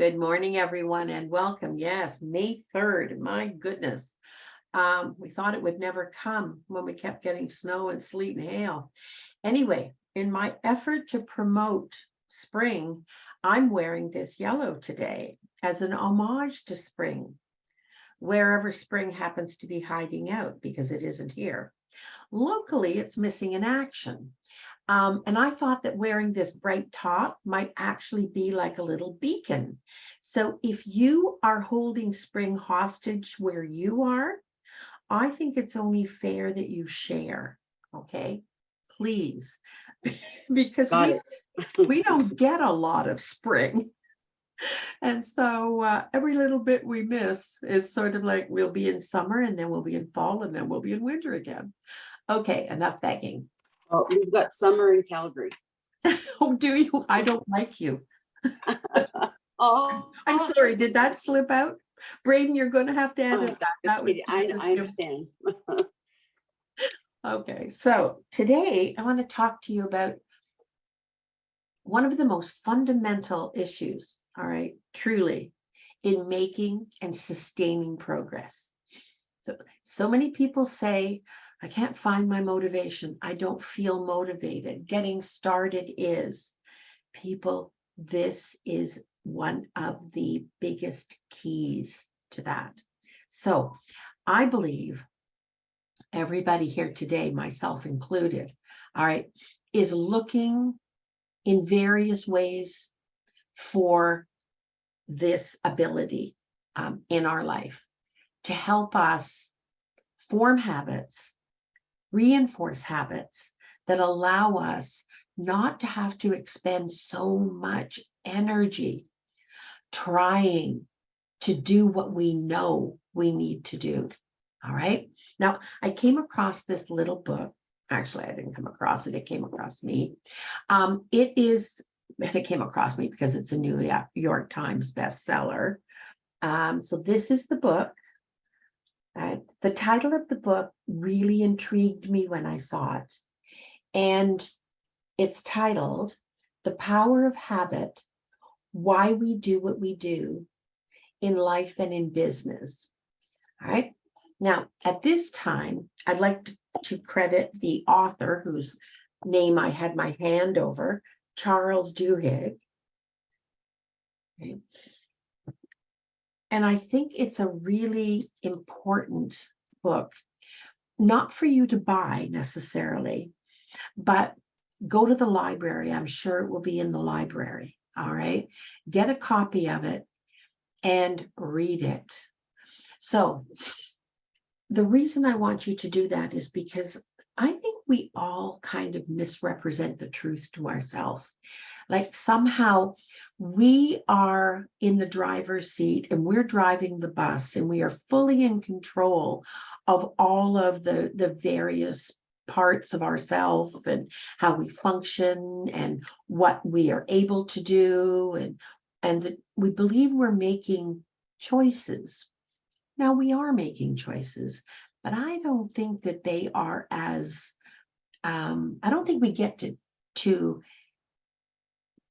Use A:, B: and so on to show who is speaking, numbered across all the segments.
A: Good morning, everyone, and welcome. Yes, May 3rd. My goodness. We thought it would never come when we kept getting snow and sleet and hail. Anyway, in my effort to promote spring, I'm wearing this yellow today as an homage to spring, wherever spring happens to be hiding out, because it isn't here. Locally, it's missing in action. And I thought that wearing this bright top might actually be like a little beacon. So if you are holding spring hostage where you are, I think it's only fair that you share. Okay, please, because
B: Got
A: we
B: it.
A: don't get a lot of spring. And so every little bit we miss, it's sort of like we'll be in summer and then we'll be in fall and then we'll be in winter again. Okay, enough begging.
B: Oh, we've got summer in Calgary.
A: Oh, do you? I don't like you.
B: Oh,
A: I'm sorry, did that slip out? Braden, you're going to have to edit that.
B: just
A: That was
B: kidding.
A: just
B: I understand.
A: okay. So today I want to talk to you about one of the most fundamental issues, all right, truly, in making and sustaining progress. So many people say, I can't find my motivation. I don't feel motivated. Getting started is. People, this is one of the biggest keys to that. So I believe everybody here today, myself included, all right, is looking in various ways for this ability in our life to help us form habits, reinforce habits that allow us not to have to expend so much energy trying to do what we know we need to do. All right. Now, I came across this little book. Actually, I didn't come across it. It came across me. It came across me because it's a New York Times bestseller. So this is the book. The title of the book really intrigued me when I saw it. And it's titled The Power of Habit, Why We Do What We Do in Life and in Business. All right. Now, at this time, I'd like to credit the author whose name I had my hand over, Charles Duhigg. Okay. And I think it's a really important book, not for you to buy necessarily, but go to the library. I'm sure it will be in the library. All right. Get a copy of it and read it. So the reason I want you to do that is because I think we all kind of misrepresent the truth to ourselves. Like somehow we are in the driver's seat and we're driving the bus and we are fully in control of all of the various parts of ourselves and how we function and what we are able to do, and we believe we're making choices. Now we are making choices, but I don't think that they are as I don't think we get to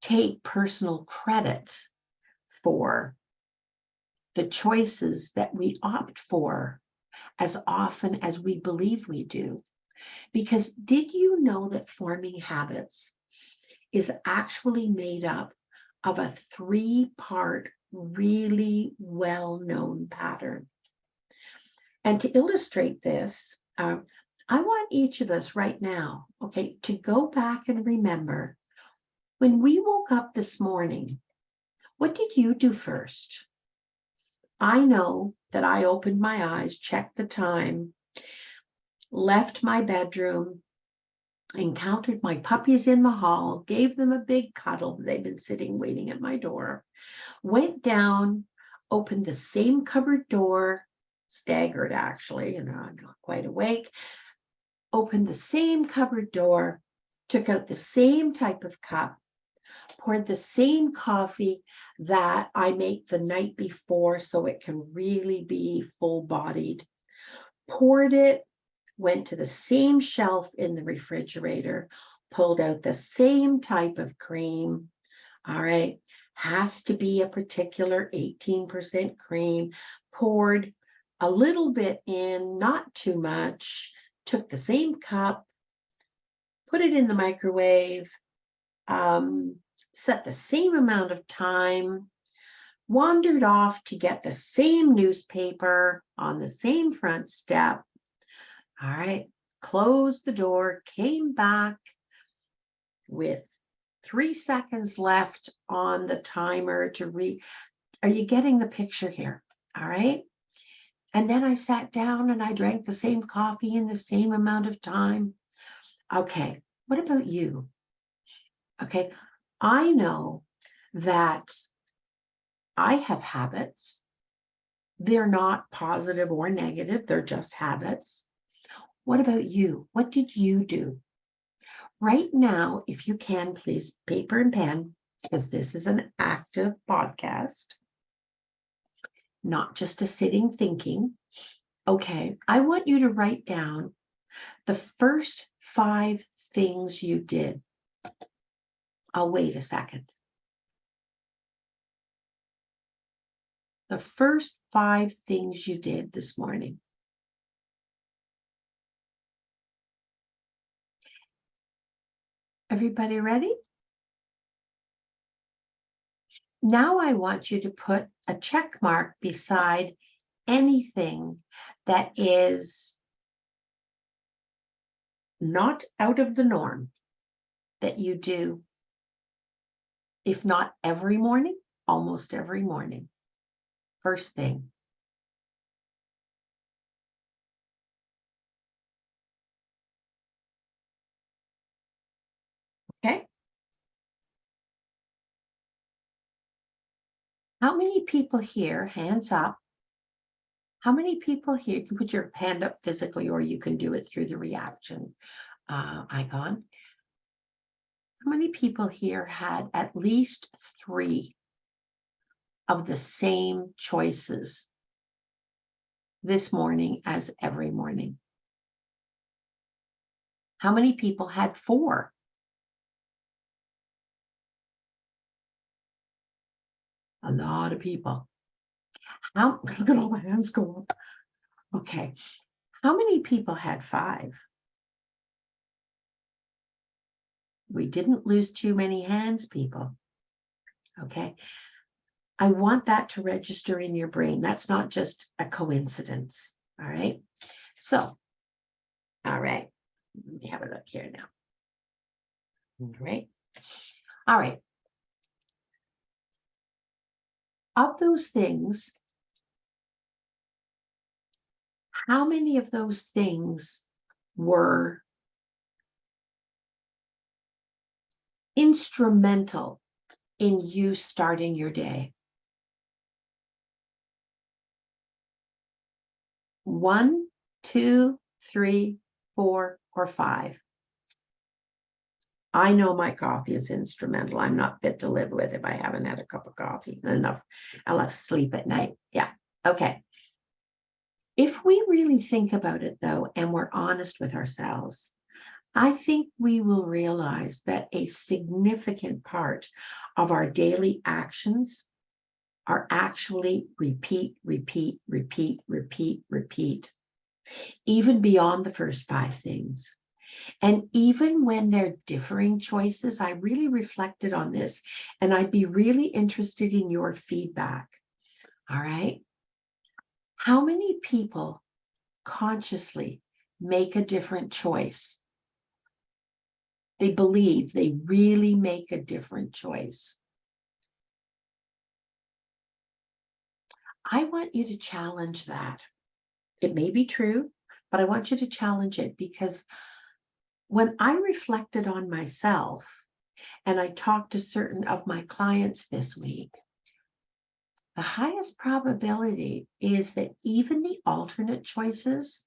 A: take personal credit for the choices that we opt for as often as we believe we do. Because did you know that forming habits is actually made up of a 3-part, really well-known pattern? And to illustrate this, I want each of us right now, okay, to go back and remember when we woke up this morning, what did you do first? I know that I opened my eyes, checked the time, left my bedroom, encountered my puppies in the hall, gave them a big cuddle. They've been sitting waiting at my door, went down, opened the same cupboard door, staggered actually, and I'm not quite awake, opened the same cupboard door, took out the same type of cup, poured the same coffee that I make the night before so it can really be full-bodied, poured it, went to the same shelf in the refrigerator, pulled out the same type of cream, all right, has to be a particular 18% cream, poured a little bit in, not too much, took the same cup, put it in the microwave, set the same amount of time, wandered off to get the same newspaper on the same front step. All right, closed the door, came back with 3 seconds left on the timer to read. Are you getting the picture here? All right. And then I sat down and I drank the same coffee in the same amount of time. Okay, what about you? Okay, I know that I have habits. They're not positive or negative, they're just habits. What about you? What did you do? Right now, if you can, please, paper and pen, because this is an active podcast, not just a sitting thinking. Okay, I want you to write down the first 5 things you did. I'll wait a second. The first 5 things you did this morning. Everybody ready? Now I want you to put a check mark beside anything that is not out of the norm that you do, if not every morning, almost every morning. First thing. Okay. How many people here, hands up, how many people here, you can put your hand up physically or you can do it through the reaction icon. How many people here had at least 3 of the same choices this morning as every morning? How many people had 4? A lot of people. Look at all my hands go up. Okay. How many people had 5? We didn't lose too many hands, people. Okay. I want that to register in your brain. That's not just a coincidence. All right. So, all right. Let me have a look here now. All right. All right. Of those things, how many of those things were instrumental in you starting your day? 1, 2, 3, 4, or 5. I know my coffee is instrumental. I'm not fit to live with if I haven't had a cup of coffee and enough. I'll have to sleep at night. Yeah. Okay. If we really think about it, though, and we're honest with ourselves, I think we will realize that a significant part of our daily actions are actually repeat, repeat, repeat, repeat, repeat, even beyond the first 5 things. And even when they're differing choices, I really reflected on this, and I'd be really interested in your feedback. All right. How many people consciously make a different choice? They believe they really make a different choice. I want you to challenge that. It may be true, but I want you to challenge it, because when I reflected on myself and I talked to certain of my clients this week, the highest probability is that even the alternate choices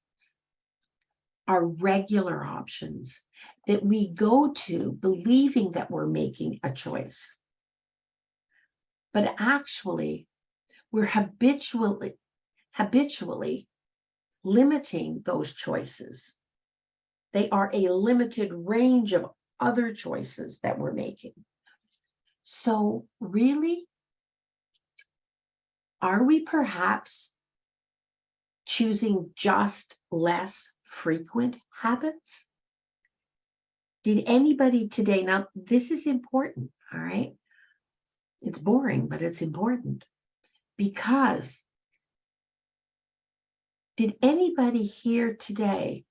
A: are regular options that we go to believing that we're making a choice. But actually, we're habitually limiting those choices. They are a limited range of other choices that we're making. So really, are we perhaps choosing just less frequent habits? Did anybody today, now this is important, all right? It's boring, but it's important because did anybody here today,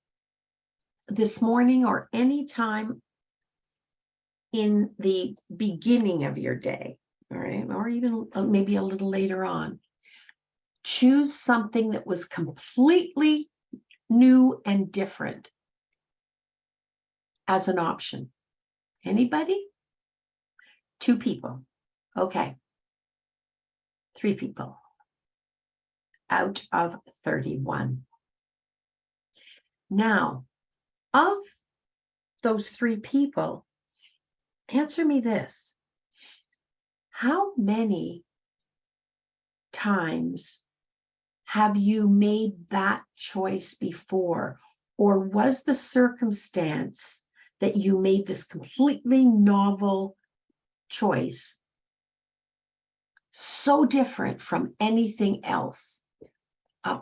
A: this morning, or any time in the beginning of your day, all right, or even maybe a little later on, choose something that was completely new and different as an option? Anybody? 2 people. Okay. 3 people out of 31. Now, of those 3 people, answer me this. How many times have you made that choice before? Or was the circumstance that you made this completely novel choice so different from anything else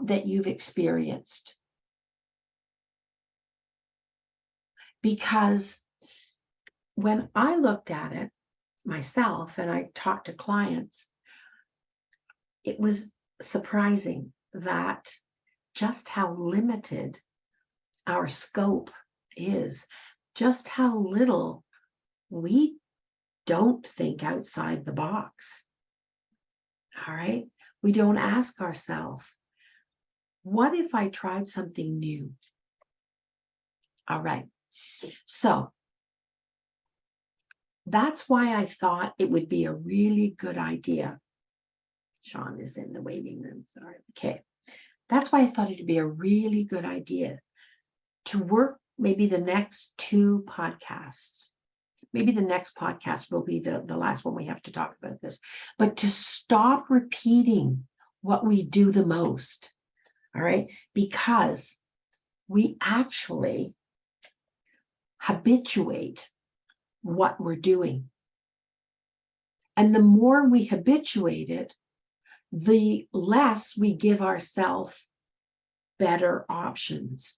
A: that you've experienced? Because when I looked at it myself and I talked to clients, it was surprising that just how limited our scope is, just how little we don't think outside the box. All right. We don't ask ourselves, what if I tried something new? All right. So that's why I thought it would be a really good idea. Sean is in the waiting room. Sorry. Okay. That's why I thought it'd be a really good idea to work maybe the next 2 podcasts. Maybe the next podcast will be the last one we have to talk about this, but to stop repeating what we do the most. All right. Because we actually habituate what we're doing. And the more we habituate it, the less we give ourselves better options.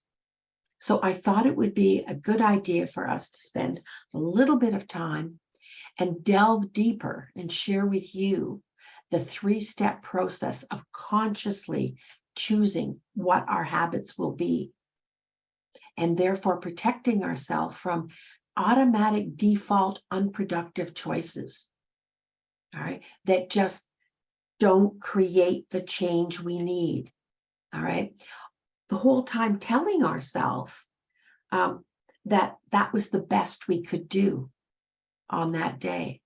A: So I thought it would be a good idea for us to spend a little bit of time and delve deeper and share with you the 3-step process of consciously choosing what our habits will be, and therefore protecting ourselves from automatic default unproductive choices, all right, that just don't create the change we need, all right? The whole time telling ourselves that that was the best we could do on that day.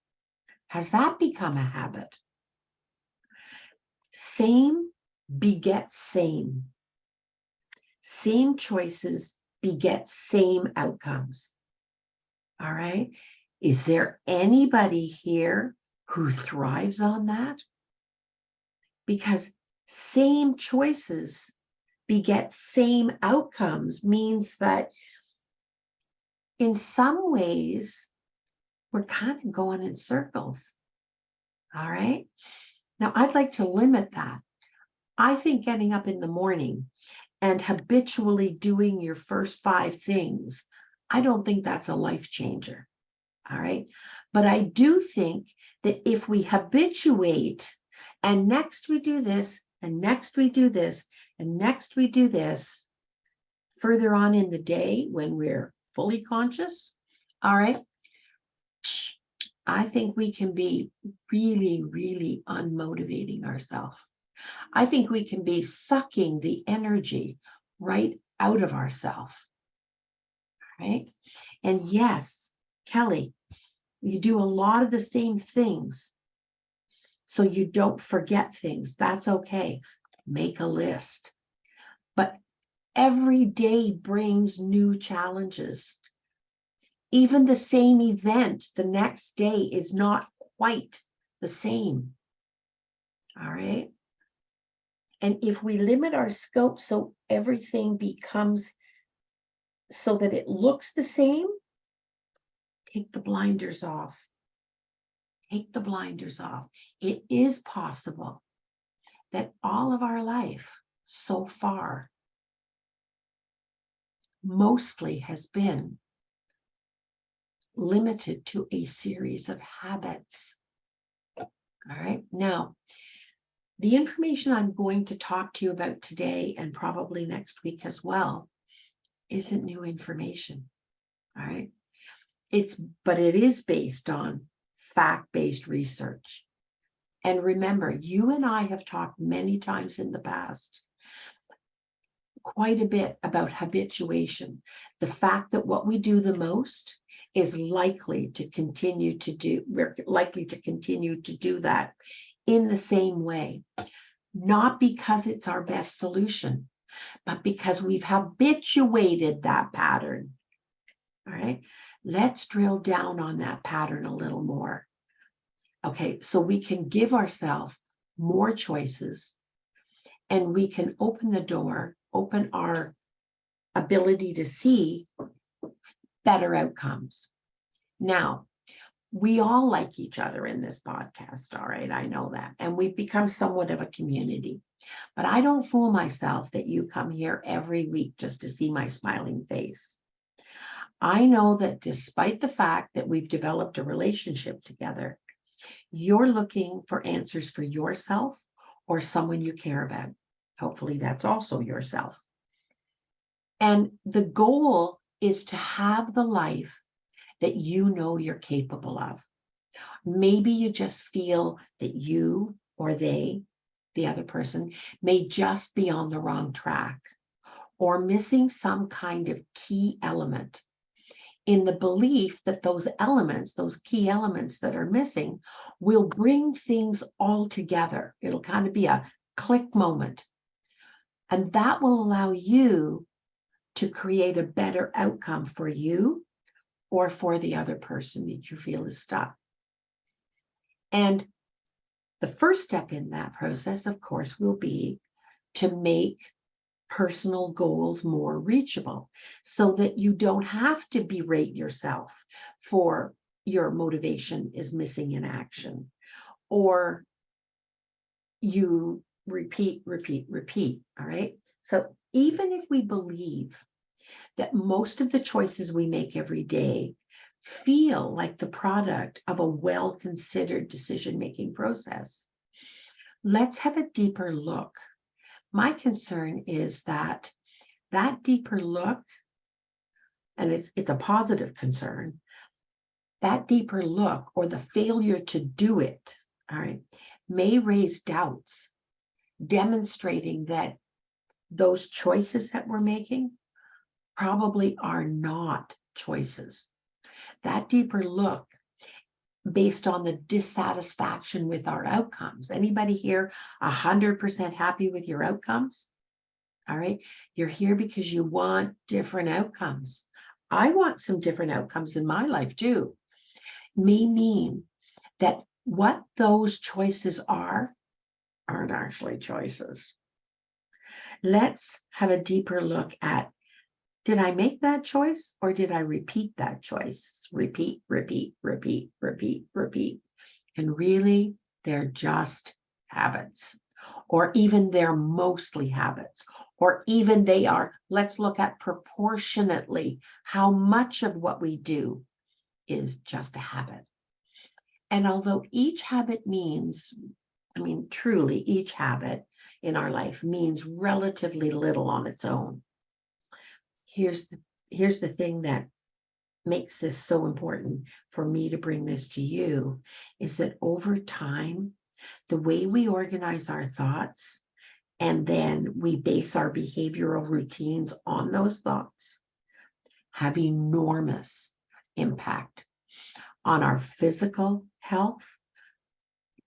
A: Has that become a habit? Same begets same. Same choices beget same outcomes. All right. Is there anybody here who thrives on that? Because same choices beget same outcomes means that in some ways we're kind of going in circles. All right. Now I'd like to limit that. I think getting up in the morning and habitually doing your first 5 things, I don't think that's a life changer. All right. But I do think that if we habituate and next we do this, and next we do this, and next we do this, further on in the day when we're fully conscious, all right, I think we can be really, really unmotivating ourselves. I think we can be sucking the energy right out of ourselves, right? And yes, Kelly, you do a lot of the same things, so you don't forget things. That's okay. Make a list. But every day brings new challenges. Even the same event the next day is not quite the same. All right. And if we limit our scope so everything becomes so that it looks the same, take the blinders off. Take the blinders off. It is possible that all of our life so far mostly has been limited to a series of habits. All right. Now, the information I'm going to talk to you about today and probably next week as well isn't new information. All right. But it is based on fact-based research. And remember, you and I have talked many times in the past quite a bit about habituation, the fact that what we do the most is likely to continue to do, we're likely to continue to do that in the same way, not because it's our best solution, but because we've habituated that pattern. All right, let's drill down on that pattern a little more. Okay, so we can give ourselves more choices and we can open the door, open our ability to see better outcomes. Now, we all like each other in this podcast, all right? I know that. And we've become somewhat of a community. But I don't fool myself that you come here every week just to see my smiling face. I know that despite the fact that we've developed a relationship together, you're looking for answers for yourself or someone you care about. Hopefully that's also yourself. And the goal is to have the life that you know you're capable of. Maybe you just feel that you or they, the other person, may just be on the wrong track or missing some kind of key element, in the belief that those elements, those key elements that are missing, will bring things all together. It'll kind of be a click moment. And that will allow you to create a better outcome for you or for the other person that you feel is stuck. And the first step in that process, of course, will be to make personal goals more reachable so that you don't have to berate yourself for your motivation is missing in action, or you repeat. All right. So even if we believe that most of the choices we make every day feel like the product of a well-considered decision-making process, let's have a deeper look. My concern is that deeper look, and it's a positive concern, that deeper look or the failure to do it, all right, may raise doubts, demonstrating that those choices that we're making probably are not choices. That deeper look based on the dissatisfaction with our outcomes. Anybody here 100% happy with your outcomes? All right. You're here because you want different outcomes. I want some different outcomes in my life too. May mean that what those choices aren't actually choices. Let's have a deeper look at, did I make that choice or did I repeat that choice? Repeat. And really, they're just habits, or even they're mostly habits, or even they are, let's look at proportionately how much of what we do is just a habit. And although each habit means, truly each habit in our life means relatively little on its own. Here's the thing that makes this so important for me to bring this to you, is that over time, the way we organize our thoughts and then we base our behavioral routines on those thoughts have enormous impact on our physical health,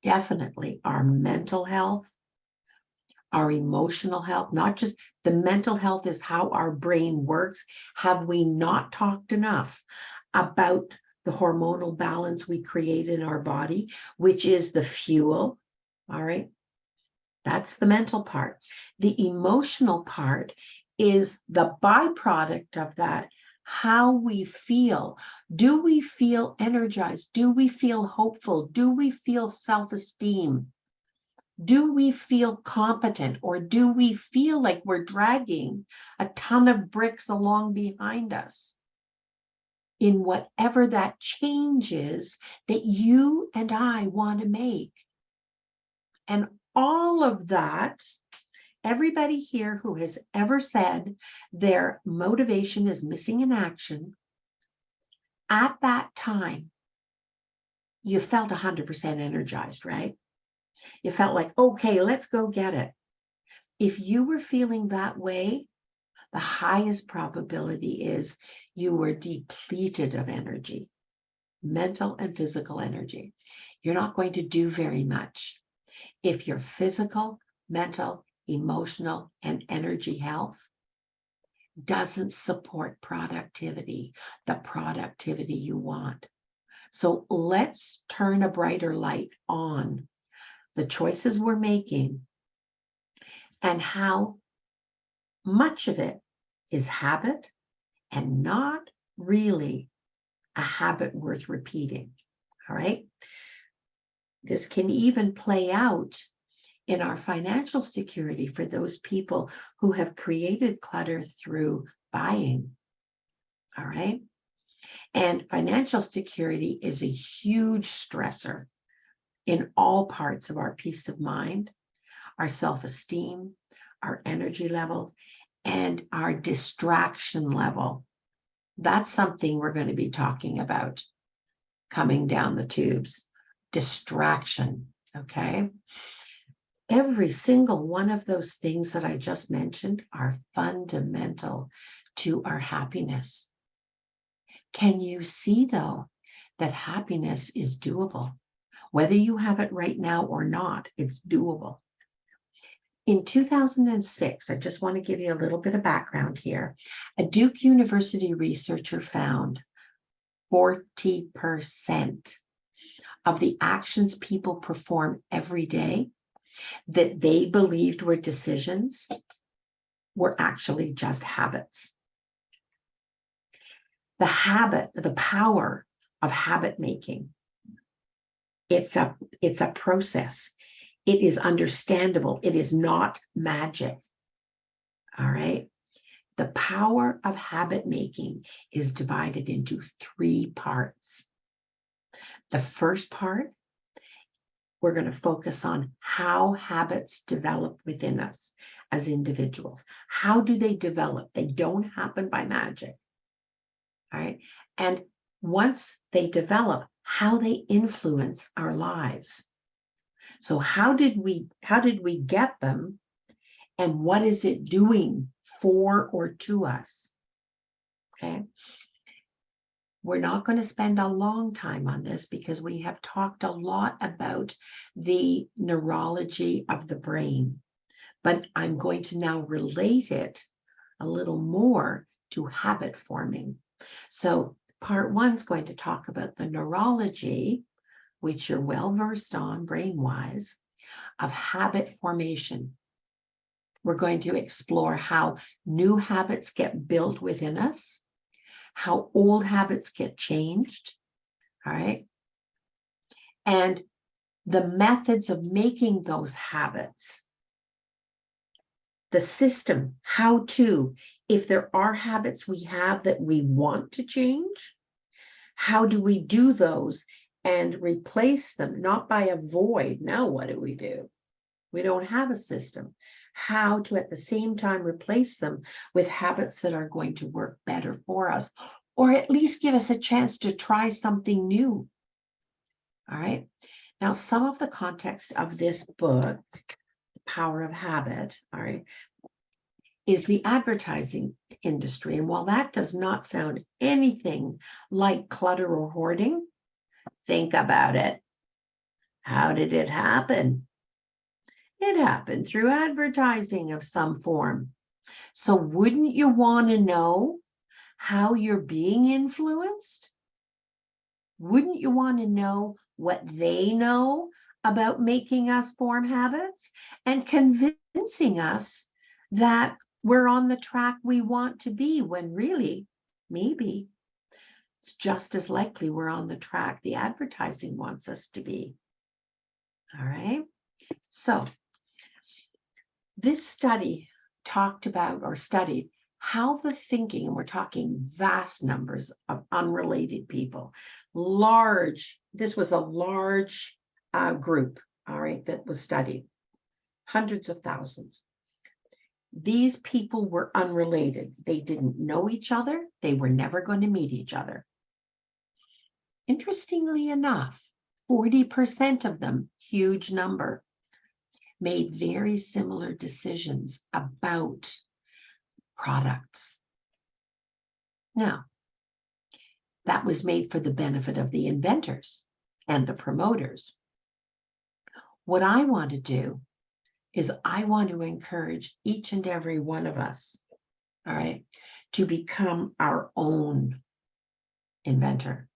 A: definitely our mental health, our emotional health. Not just the mental health is how our brain works. Have we not talked enough about the hormonal balance we create in our body, which is the fuel? All right. That's the mental part. The emotional part is the byproduct of that. how we feel. Do we feel energized? Do we feel hopeful? Do we feel self-esteem? Do we feel competent, or do we feel like we're dragging a ton of bricks along behind us? In whatever that change is that you and I want to make. And all of that, everybody here who has ever said their motivation is missing in action, at that time, you felt 100% energized, right? You felt like, okay, let's go get it. If you were feeling that way, the highest probability is you were depleted of energy, mental and physical energy. You're not going to do very much. If your physical, mental, emotional, and energy health doesn't support productivity, the productivity you want. So let's turn a brighter light on the choices we're making and how much of it is habit and not really a habit worth repeating. All right. This can even play out in our financial security for those people who have created clutter through buying. All right. And financial security is a huge stressor in all parts of our peace of mind, our self-esteem, our energy levels, and our distraction level. That's something we're going to be talking about coming down the tubes. Distraction, okay? Every single one of those things that I just mentioned are fundamental to our happiness. Can you see, though, that happiness is doable? Whether you have it right now or not, it's doable. In 2006, I just want to give you a little bit of background here. A Duke University researcher found 40% of the actions people perform every day that they believed were decisions were actually just habits. The power of habit making. It's a process. It is understandable. It is not magic. All right. The power of habit making is divided into 3 parts. The first part, we're going to focus on how habits develop within us as individuals. How do they develop? They don't happen by magic. All right. And once they develop, how they influence our lives. So how did we get them, and what is it doing for or to us? Okay. We're not going to spend a long time on this because we have talked a lot about the neurology of the brain, but I'm going to now relate it a little more to habit forming. So part 1 is going to talk about the neurology, which you're well versed on brain-wise, of habit formation. We're going to explore how new habits get built within us, how old habits get changed, all right? And the methods of making those habits, the system, how to, if there are habits we have that we want to change, how do we do those and replace them, not by a void? Now, what do? We don't have a system. How to, at the same time, replace them with habits that are going to work better for us, or at least give us a chance to try something new. All right. Now, some of the context of this book, The Power of Habit, all right, is the advertising industry. And while that does not sound anything like clutter or hoarding, think about it. How did it happen? It happened through advertising of some form. So wouldn't you want to know how you're being influenced? Wouldn't you want to know what they know about making us form habits and convincing us that we're on the track we want to be, when really maybe it's just as likely we're on the track the advertising wants us to be. All right. So this study talked about or studied how the thinking, and we're talking vast numbers of unrelated people, this was a large group, all right, that was studied, hundreds of thousands. These people were unrelated. They didn't know each other. They were never going to meet each other. Interestingly enough, 40% of them, huge number, made very similar decisions about products. Now, that was made for the benefit of the inventors and the promoters. What I want to do is I want to encourage each and every one of us, all right, to become our own inventor,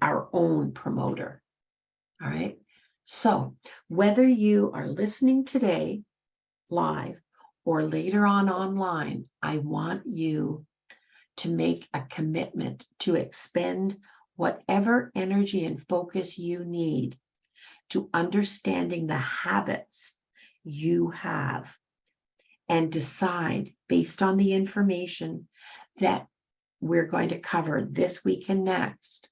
A: our own promoter, all right? So whether you are listening today live or later on online, I want you to make a commitment to expend whatever energy and focus you need to understanding the habits you have and decide based on the information that we're going to cover this week and next.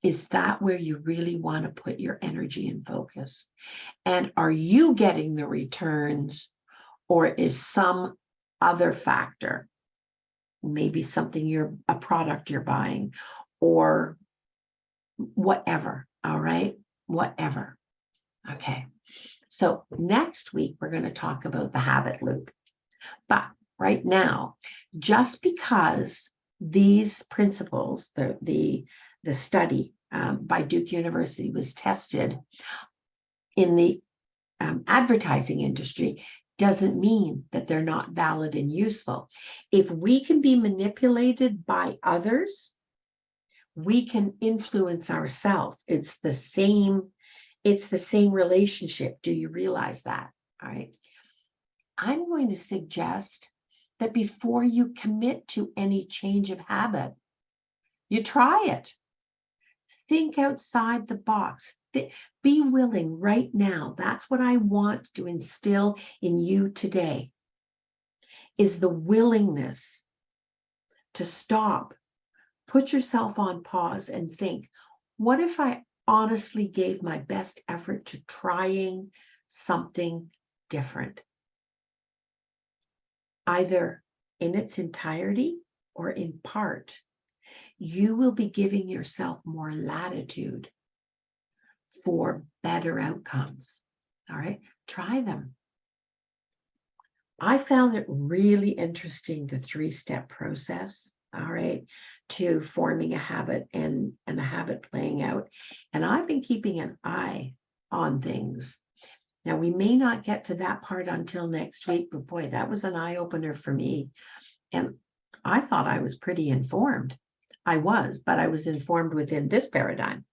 A: Is that where you really want to put your energy and focus? And are you getting the returns, or is some other factor, maybe something a product you're buying, or whatever, all right? Whatever. Okay. So next week, we're going to talk about the habit loop. But right now, just because these principles, the study by Duke University was tested in the advertising industry, doesn't mean that they're not valid and useful. If we can be manipulated by others, we can influence ourselves. It's the same relationship. Do you realize that? All right. I'm going to suggest that before you commit to any change of habit, you try it. Think outside the box. Be willing right now. That's what I want to instill in you today, is the willingness to stop, put yourself on pause and think, what if I honestly gave my best effort to trying something different? Either in its entirety or in part, you will be giving yourself more latitude for better outcomes. All right, try them. I found it really interesting, the 3-step process, all right, to forming a habit and a habit playing out. And I've been keeping an eye on things. Now, we may not get to that part until next week, but boy, that was an eye-opener for me. And I thought I was pretty informed. I was, but I was informed within this paradigm.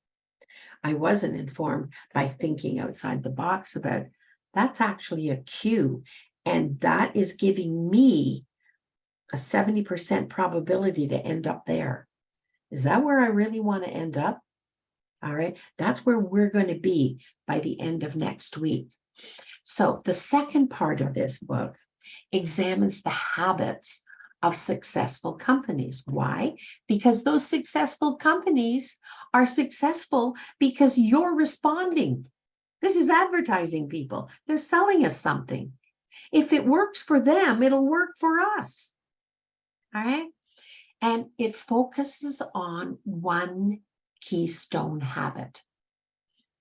A: I wasn't informed by thinking outside the box about that's actually a cue. And that is giving me a 70% probability to end up there. Is that where I really want to end up? All right, that's where we're going to be by the end of next week. So the second part of this book examines the habits of successful companies. Why? Because those successful companies are successful because you're responding. This is advertising, people. They're selling us something. If it works for them, it'll work for us. All right? And it focuses on one keystone habit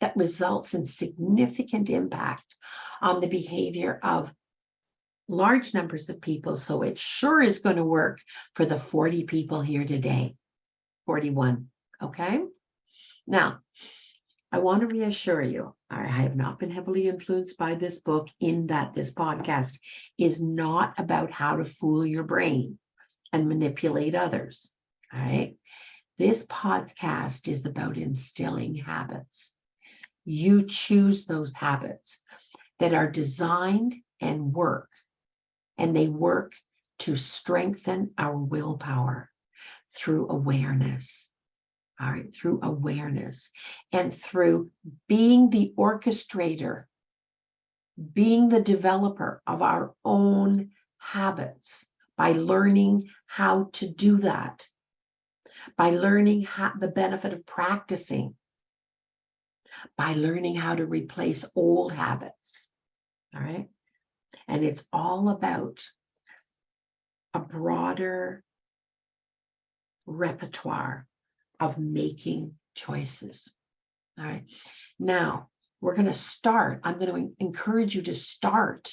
A: that results in significant impact on the behavior of large numbers of people. So it sure is going to work for the 40 people here today, 41. Okay. Now, I want to reassure you, I have not been heavily influenced by this book, in that this podcast is not about how to fool your brain and manipulate others. All right. This podcast is about instilling habits. You choose those habits that are designed and they work to strengthen our willpower, Through awareness. All right, through awareness and through being the orchestrator, being the developer of our own habits, by learning how to do that, by learning the benefit of practicing, by learning how to replace old habits. All right. And it's all about a broader repertoire of making choices. All right. Now we're going to start. I'm going to encourage you to start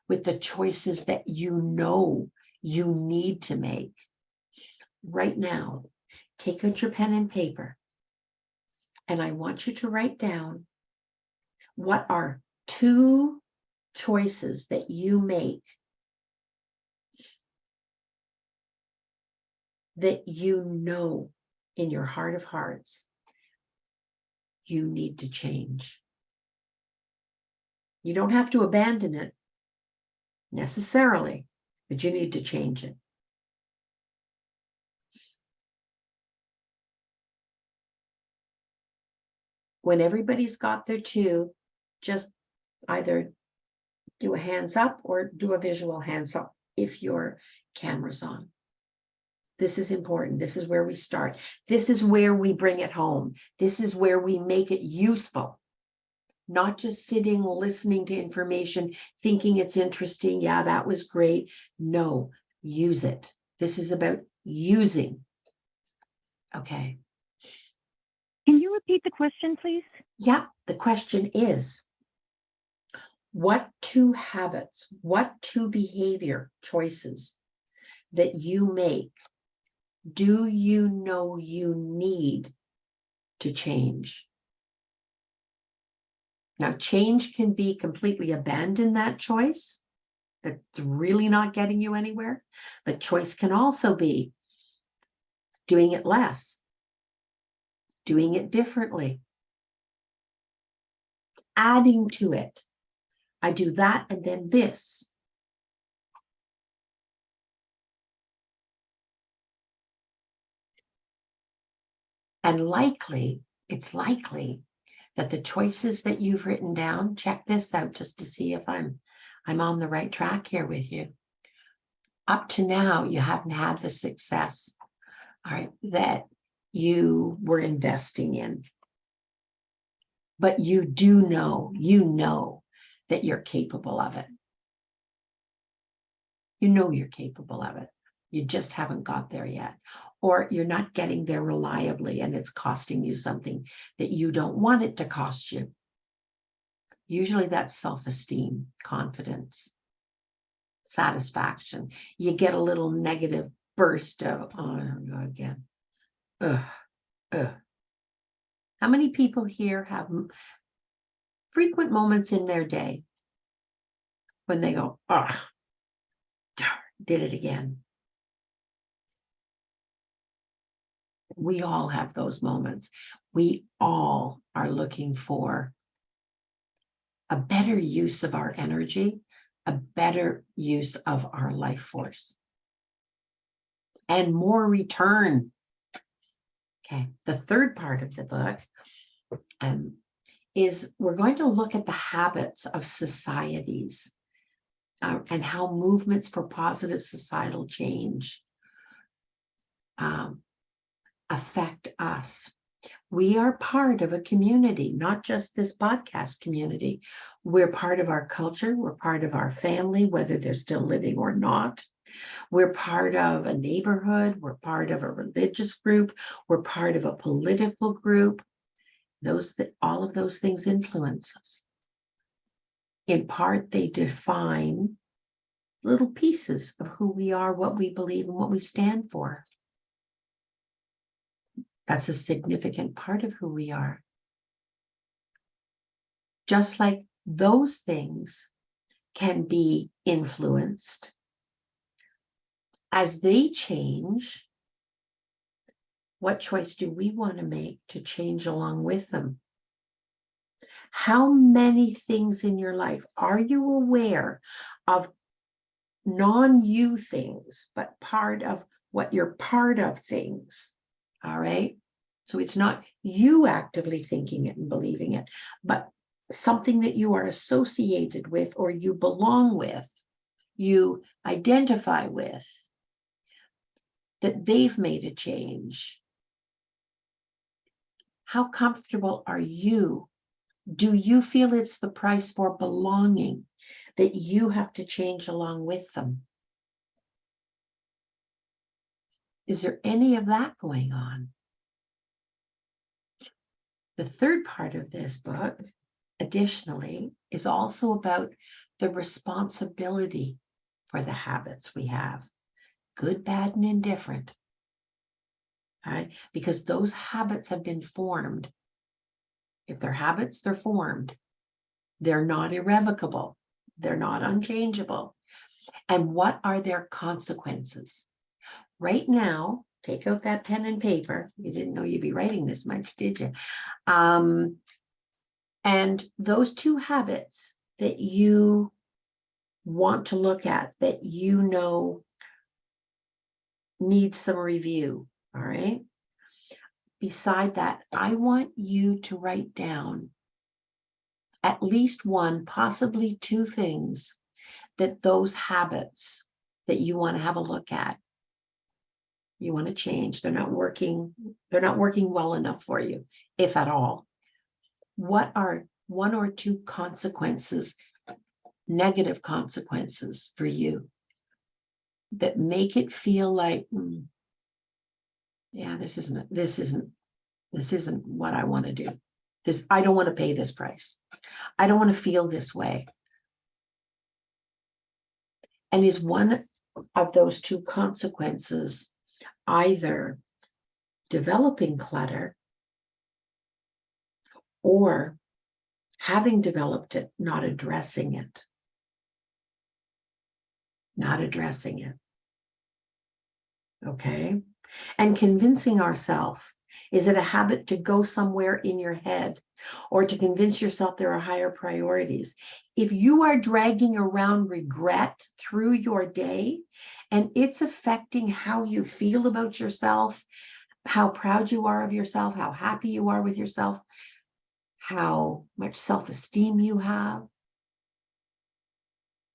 A: with the choices that you know you need to make. Right now, take out your pen and paper, and I want you to write down what are 2 choices that you make that you know in your heart of hearts you need to change. You don't have to abandon it necessarily, but you need to change it. When everybody's got their 2, just either do a hands up or do a visual hands up if your camera's on. This is important. This is where we start. This is where we bring it home. This is where we make it useful. Not just sitting, listening to information, thinking it's interesting. Yeah, that was great. No, use it. This is about using. Okay.
C: Can you repeat the question, please?
A: Yeah, the question is, what 2 habits, what 2 behavior choices that you make do you know you need to change? Now, change can be completely abandon that choice. That's really not getting you anywhere. But choice can also be doing it less, doing it differently, adding to it. I do that and then this. And it's likely that the choices that you've written down, check this out just to see if I'm on the right track here with you. Up to now, you haven't had the success, all right, that you were investing in. But you know that you're capable of it. You know you're capable of it. You just haven't got there yet. Or you're not getting there reliably and it's costing you something that you don't want it to cost you. Usually that's self-esteem, confidence, satisfaction. You get a little negative burst of, oh, I don't know again. Ugh. How many people here have frequent moments in their day when they go, oh, darn, did it again? We all have those moments. We all are looking for a better use of our energy, a better use of our life force, and more return. Okay, the third part of the book is we're going to look at the habits of societies and how movements for positive societal change affect us. We are part of a community, not just this podcast community. We're part of our culture. We're part of our family, whether they're still living or not. We're part of a neighborhood. We're part of a religious group. We're part of a political group. All of those things influence us. In part, they define little pieces of who we are, what we believe, and what we stand for. That's a significant part of who we are. Just like those things can be influenced as they change, what choice do we want to make to change along with them? How many things in your life are you aware of non-you things, but part of what you're part of things. All right. So it's not you actively thinking it and believing it, but something that you are associated with or you belong with, you identify with, that they've made a change. How comfortable are you? Do you feel it's the price for belonging that you have to change along with them? Is there any of that going on? The third part of this book, additionally, is also about the responsibility for the habits we have, good, bad, and indifferent. All right, because those habits have been formed. If they're habits, they're formed. They're not irrevocable. They're not unchangeable. And what are their consequences? Right now, take out that pen and paper. You didn't know you'd be writing this much, did you? And those two habits that you want to look at, that you know need some review, all right? Beside that, I want you to write down at least one, possibly two things that those habits that you want to have a look at, you want to change. They're not working well enough for you, if at all. What are one or two consequences, negative consequences for you that make it feel like, yeah, this isn't what I want to do. I don't want to pay this price. I don't want to feel this way. And is one of those two consequences either developing clutter or having developed it, not addressing it? Not addressing it. Okay. And convincing ourselves, is it a habit to go somewhere in your head or to convince yourself there are higher priorities? If you are dragging around regret through your day and it's affecting how you feel about yourself, how proud you are of yourself, how happy you are with yourself, how much self-esteem you have,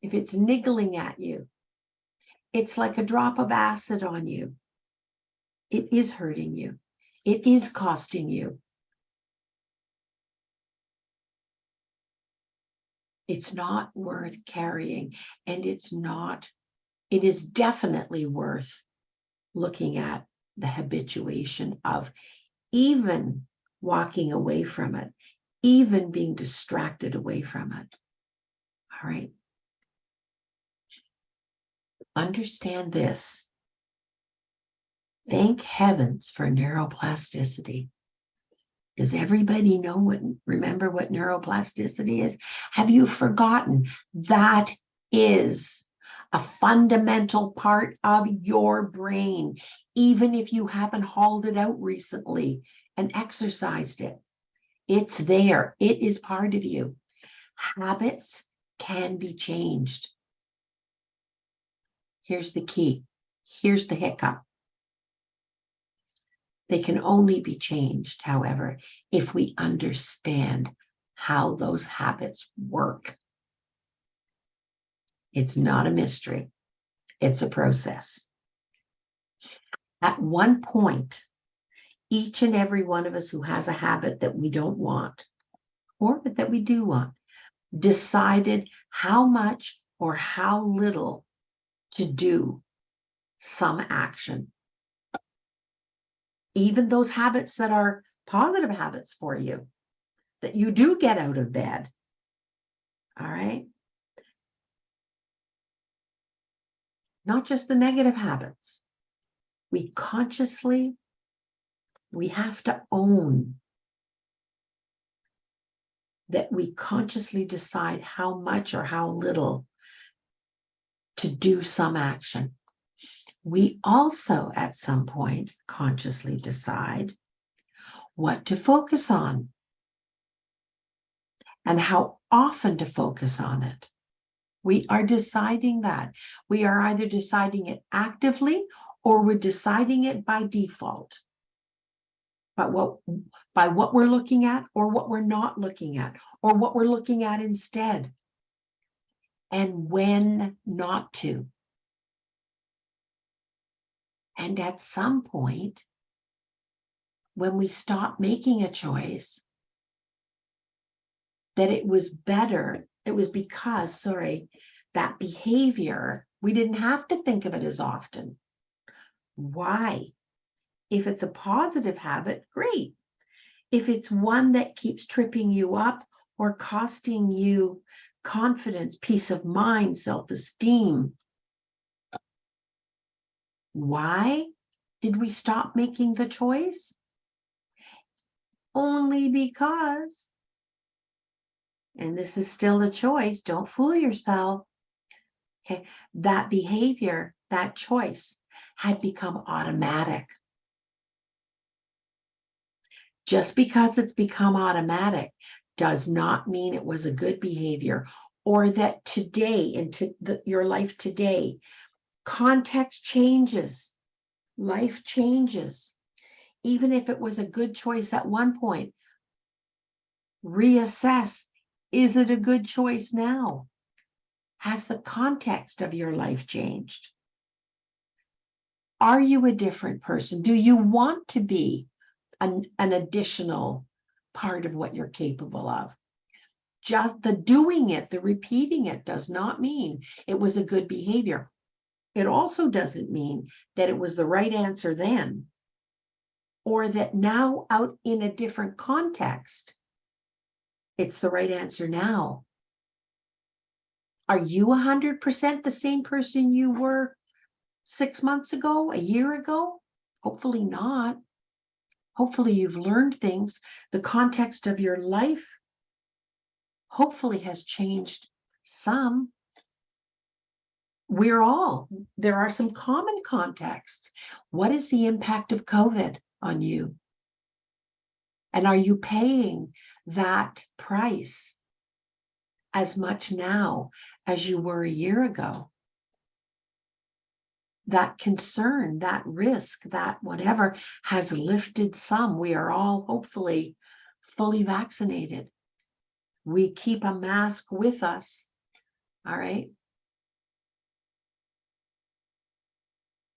A: if it's niggling at you, it's like a drop of acid on you. It is hurting you. It is costing you. It's not worth carrying, and it is definitely worth looking at the habituation of even walking away from it, even being distracted away from it. All right. Understand this. Thank heavens for neuroplasticity. Does everybody remember what neuroplasticity is? Have you forgotten? That is a fundamental part of your brain, even if you haven't hauled it out recently and exercised it. It's there. It is part of you. Habits can be changed. Here's the key. Here's the hiccup. They can only be changed, however, if we understand how those habits work. It's not a mystery. It's a process. At one point, each and every one of us who has a habit that we don't want, or that we do want, decided how much or how little to do some action. Even those habits that are positive habits for you, that you do get out of bed. All right. Not just the negative habits. We have to own that we consciously decide how much or how little to do some action. We also, at some point, consciously decide what to focus on and how often to focus on it. We are deciding that. We are either deciding it actively or we're deciding it by default. But by what we're looking at, or what we're not looking at, or what we're looking at instead, and when not to. And at some point, when we stop making a choice, that it was better, it was because, that behavior, we didn't have to think of it as often. Why? If it's a positive habit, great. If it's one that keeps tripping you up or costing you confidence, peace of mind, self-esteem, why did we stop making the choice? Only because, and this is still a choice, don't fool yourself, okay, that behavior, that choice had become automatic. Just because it's become automatic does not mean it was a good behavior, or that today, into your life today, context changes, life changes. Even if it was a good choice at one point, reassess, is it a good choice now? Has the context of your life changed? Are you a different person? Do you want to be an additional part of what you're capable of? Just the doing it, the repeating it, does not mean it was a good behavior. It also doesn't mean that it was the right answer then, or that now out in a different context, it's the right answer now. Are you 100% the same person you were 6 months ago, a year ago? Hopefully not. Hopefully you've learned things. The context of your life hopefully has changed some. There are some common contexts. What is the impact of COVID on you? And are you paying that price as much now as you were a year ago? That concern, that risk, that whatever has lifted some. We are all hopefully fully vaccinated. We keep a mask with us. All right.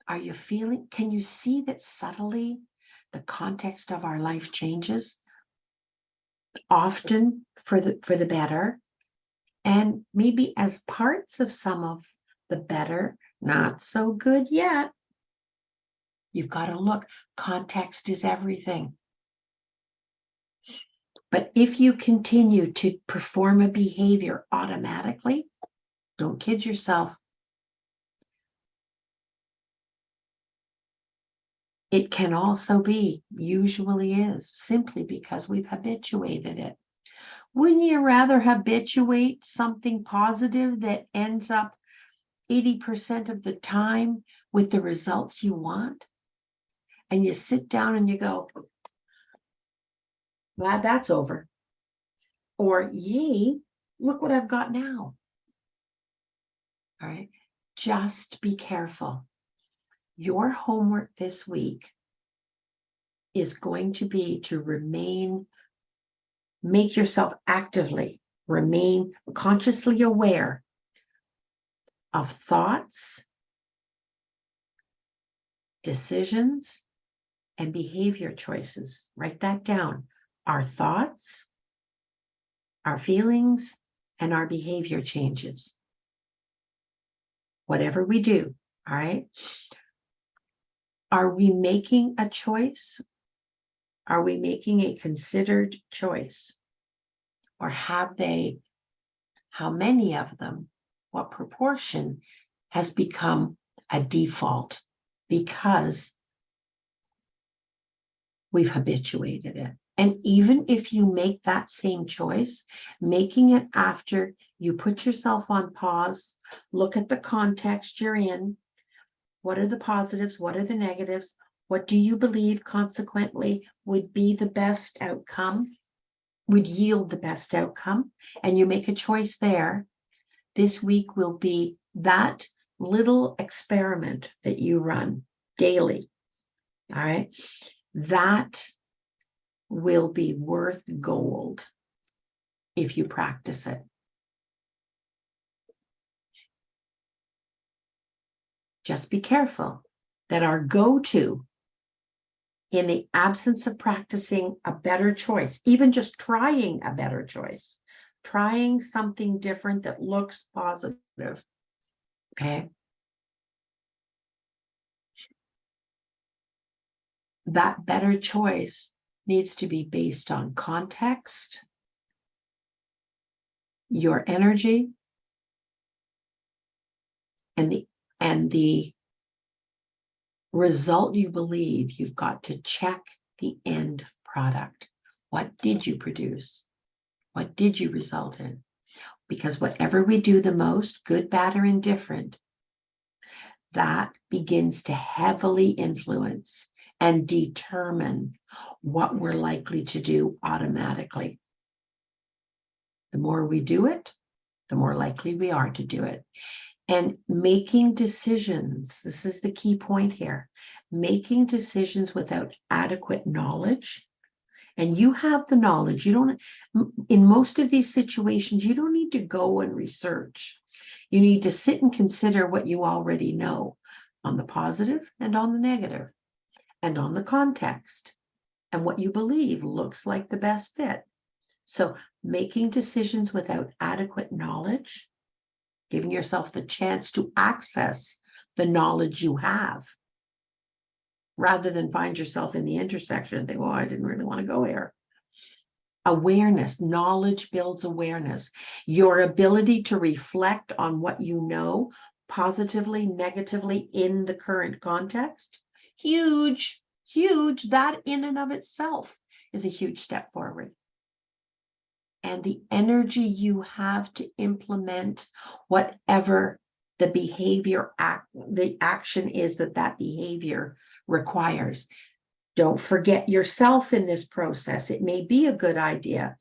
A: Are you feeling, can you see that subtly the context of our life changes? Often for the better, and maybe as parts of some of the better, not so good yet. You've got to look, context is everything. But if you continue to perform a behavior automatically, don't kid yourself. It can also be, usually is, simply because we've habituated it. Wouldn't you rather habituate something positive that ends up 80% of the time with the results you want? And you sit down and you go, glad that's over. Or, yay, look what I've got now. All right, just be careful. Your homework this week is going to be to make yourself actively remain consciously aware of thoughts, decisions, and behavior choices. Write that down. Our thoughts, our feelings, and our behavior changes. Whatever we do, all right? Are we making a choice? Are we making a considered choice? Or how many of them, what proportion has become a default because we've habituated it? And even if you make that same choice, making it after you put yourself on pause, look at the context you're in. What are the positives? What are the negatives? What do you believe consequently would be the best outcome, would yield the best outcome? And you make a choice there. This week will be that little experiment that you run. daily. All right. That will be worth gold if you practice it. Just be careful that our go-to, in the absence of practicing a better choice, even just trying a better choice, trying something different that looks positive, okay? That better choice needs to be based on context, your energy, and the result you believe. You've got to check the end product. What did you produce? What did you result in? Because whatever we do the most, good, bad, or indifferent, that begins to heavily influence and determine what we're likely to do automatically. The more we do it, the more likely we are to do it. And making decisions, this is the key point here, making decisions without adequate knowledge. And you have the knowledge. You don't, in most of these situations, you don't need to go and research. You need to sit and consider what you already know on the positive and on the negative and on the context and what you believe looks like the best fit. So making decisions without adequate knowledge, giving yourself the chance to access the knowledge you have, rather than find yourself in the intersection and think, well, I didn't really want to go here. Awareness, knowledge builds awareness. Your ability to reflect on what you know, positively, negatively, in the current context, huge, huge. That in and of itself is a huge step forward. And the energy you have to implement whatever the behavior the action is that behavior requires. Don't forget yourself in this process. It may be a good idea.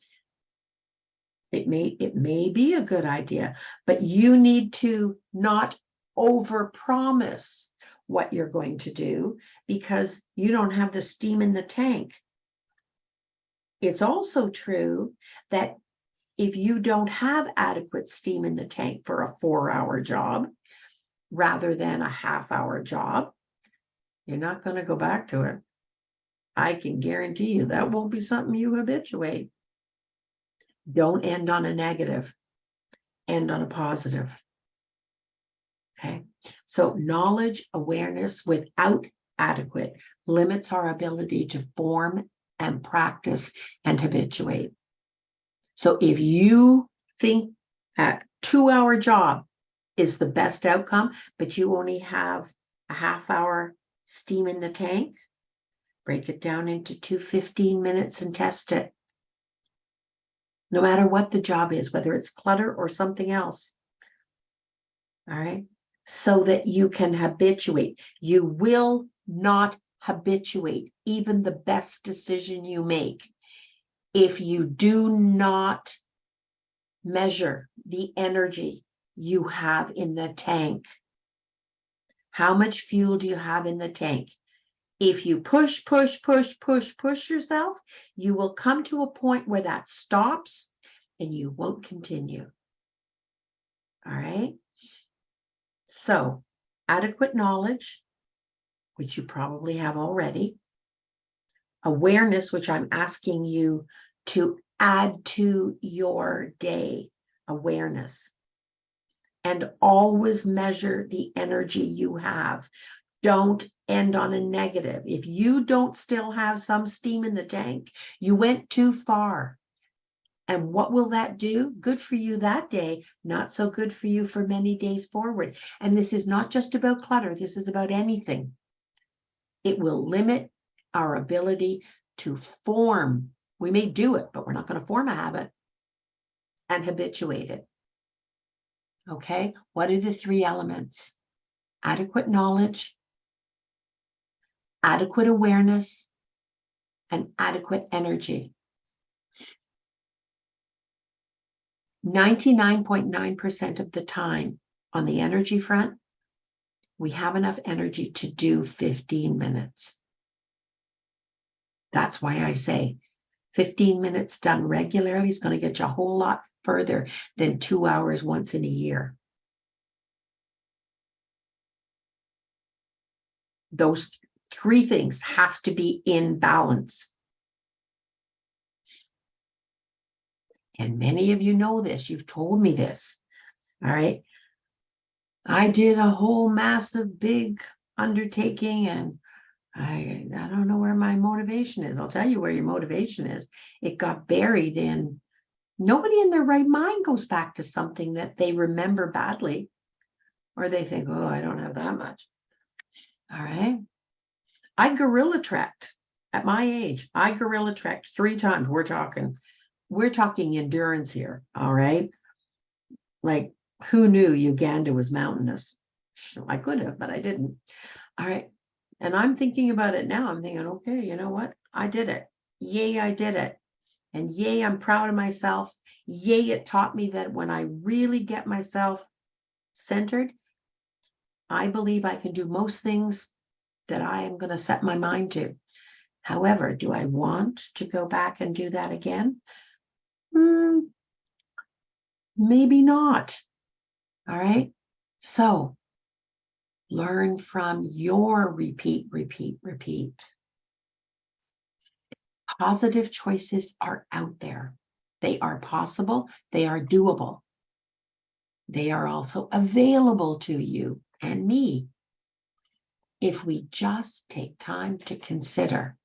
A: It may be a good idea, but you need to not overpromise what you're going to do because you don't have the steam in the tank. It's also true that if you don't have adequate steam in the tank for a 4-hour job rather than a half-hour job, you're not going to go back to it. I can guarantee you that won't be something you habituate. Don't end on a negative, end on a positive. Okay, so knowledge, awareness without adequate limits our ability to form and practice and habituate. So if you think that 2-hour job is the best outcome, but you only have a half-hour steam in the tank, break it down into 2 15 minutes and test it. No matter what the job is, whether it's clutter or something else. All right. So that you can habituate. You will not habituate even the best decision you make if you do not measure the energy you have in the tank. How much fuel do you have in the tank? If you push yourself, you will come to a point where that stops and you won't continue. All right. So, adequate knowledge, which you probably have already. Awareness, which I'm asking you to add to your day. Awareness. And always measure the energy you have. Don't end on a negative. If you don't still have some steam in the tank, you went too far. And what will that do? Good for you that day, not so good for you for many days forward. And this is not just about clutter. This is about anything. It will limit our ability to form. We may do it, but we're not going to form a habit and habituate it. Okay, what are the 3 elements? Adequate knowledge, adequate awareness, and adequate energy. 99.9% of the time on the energy front, we have enough energy to do 15 minutes. That's why I say 15 minutes done regularly is going to get you a whole lot further than 2 hours once in a year. Those three things have to be in balance. And many of you know this. You've told me this. All right. I did a whole massive big undertaking, and I don't know where my motivation is. I'll tell you where your motivation is. It got buried in, nobody in their right mind goes back to something that they remember badly, or they think, oh, I don't have that much. All right. I gorilla trekked at my age. I gorilla trekked 3 times. We're talking endurance here. All right. Like, who knew Uganda was mountainous? I could have, but I didn't. All right. And I'm thinking about it now. I'm thinking, okay, you know what? I did it. Yay, I did it. And yay, I'm proud of myself. Yay, it taught me that when I really get myself centered, I believe I can do most things that I am going to set my mind to. However, do I want to go back and do that again? Maybe not. All right. So learn from your repeat. Positive choices are out there. They are possible. They are doable. They are also available to you and me if we just take time to consider.